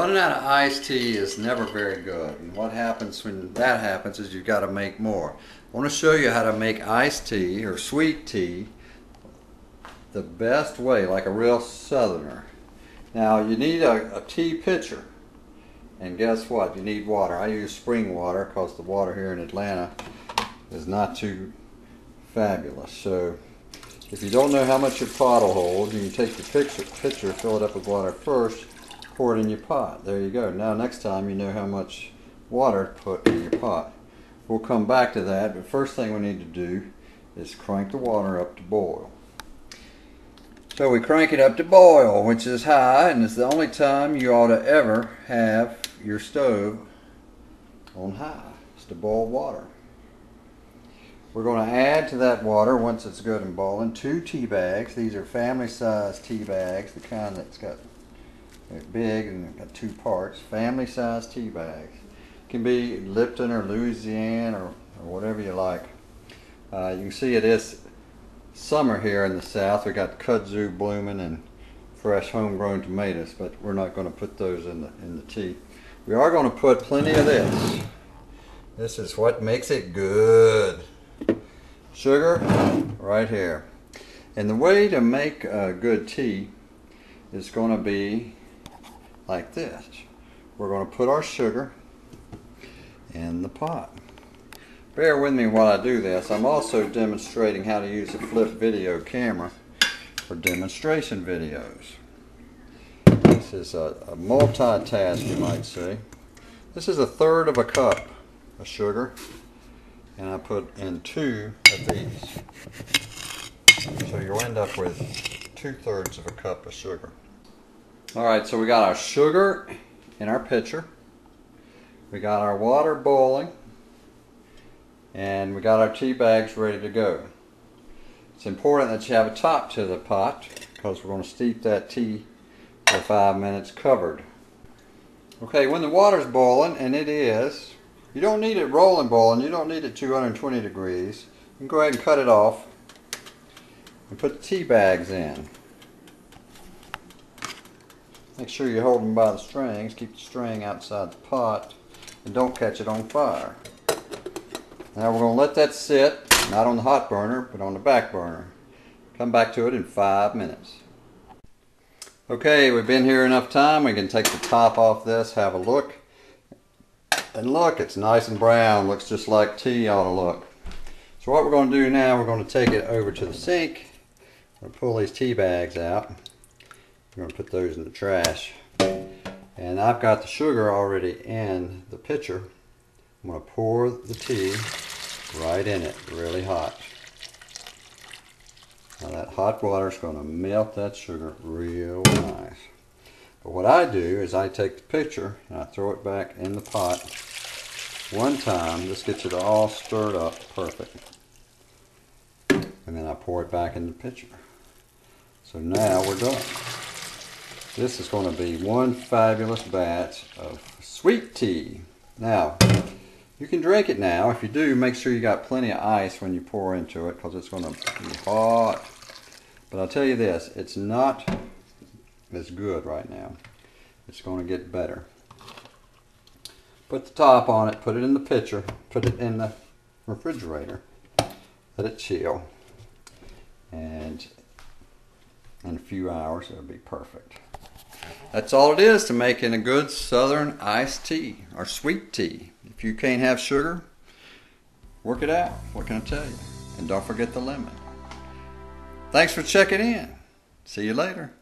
Running out of iced tea is never very good. And what happens when that happens is you've got to make more. I want to show you how to make iced tea or sweet tea the best way, like a real southerner. Now you need a tea pitcher. And guess what? You need water. I use spring water because the water here in Atlanta is not too fabulous. So if you don't know how much your pot will hold, you can take the pitcher, fill it up with water first, pour it in your pot. There you go. Now next time you know how much water to put in your pot. We'll come back to that, but first thing we need to do is crank the water up to boil. So we crank it up to boil, which is high, and it's the only time you ought to ever have your stove on high. It's to boil water. We're going to add to that water, once it's good and boiling, 2 tea bags. These are family size tea bags, the kind that's got big and got 2 parts. Family size tea bags. Can be Lipton or Louisiana or whatever you like. You can see it is summer here in the south. We got kudzu blooming and fresh homegrown tomatoes, but we're not going to put those in the tea. We are going to put plenty of this. This is what makes it good. Sugar right here. And the way to make a good tea is going to be like this. We're going to put our sugar in the pot. Bear with me while I do this. I'm also demonstrating how to use a flip video camera for demonstration videos. This is a multitask, you might say. This is 1/3 of a cup of sugar, and I put in 2 of these. So you'll end up with 2/3 of a cup of sugar. Alright, so we got our sugar in our pitcher. We got our water boiling. And we got our tea bags ready to go. It's important that you have a top to the pot because we're going to steep that tea for 5 minutes covered. Okay, when the water's boiling, and it is, you don't need it rolling boiling, you don't need it 220 degrees. You can go ahead and cut it off and put the tea bags in. Make sure you hold them by the strings, keep the string outside the pot, and don't catch it on fire. Now we're going to let that sit, not on the hot burner, but on the back burner. Come back to it in 5 minutes. Okay, we've been here enough time. We can take the top off this, have a look. And look, it's nice and brown. Looks just like tea ought to look. So what we're going to do now, we're going to take it over to the sink. We're going to pull these tea bags out. We're going to put those in the trash. And I've got the sugar already in the pitcher. I'm going to pour the tea right in it, really hot. Now that hot water is going to melt that sugar real nice. But what I do is I take the pitcher and I throw it back in the pot one time. This gets it all stirred up perfect. And then I pour it back in the pitcher. So now we're done. This is going to be one fabulous batch of sweet tea. Now, you can drink it now. If you do, make sure you got plenty of ice when you pour into it because it's going to be hot. But I'll tell you this, it's not as good right now. It's going to get better. Put the top on it, put it in the pitcher, put it in the refrigerator, let it chill, and in a few hours it'll be perfect. That's all it is to making a good southern iced tea or sweet tea. If you can't have sugar, work it out. What can I tell you? And don't forget the lemon. Thanks for checking in. See you later.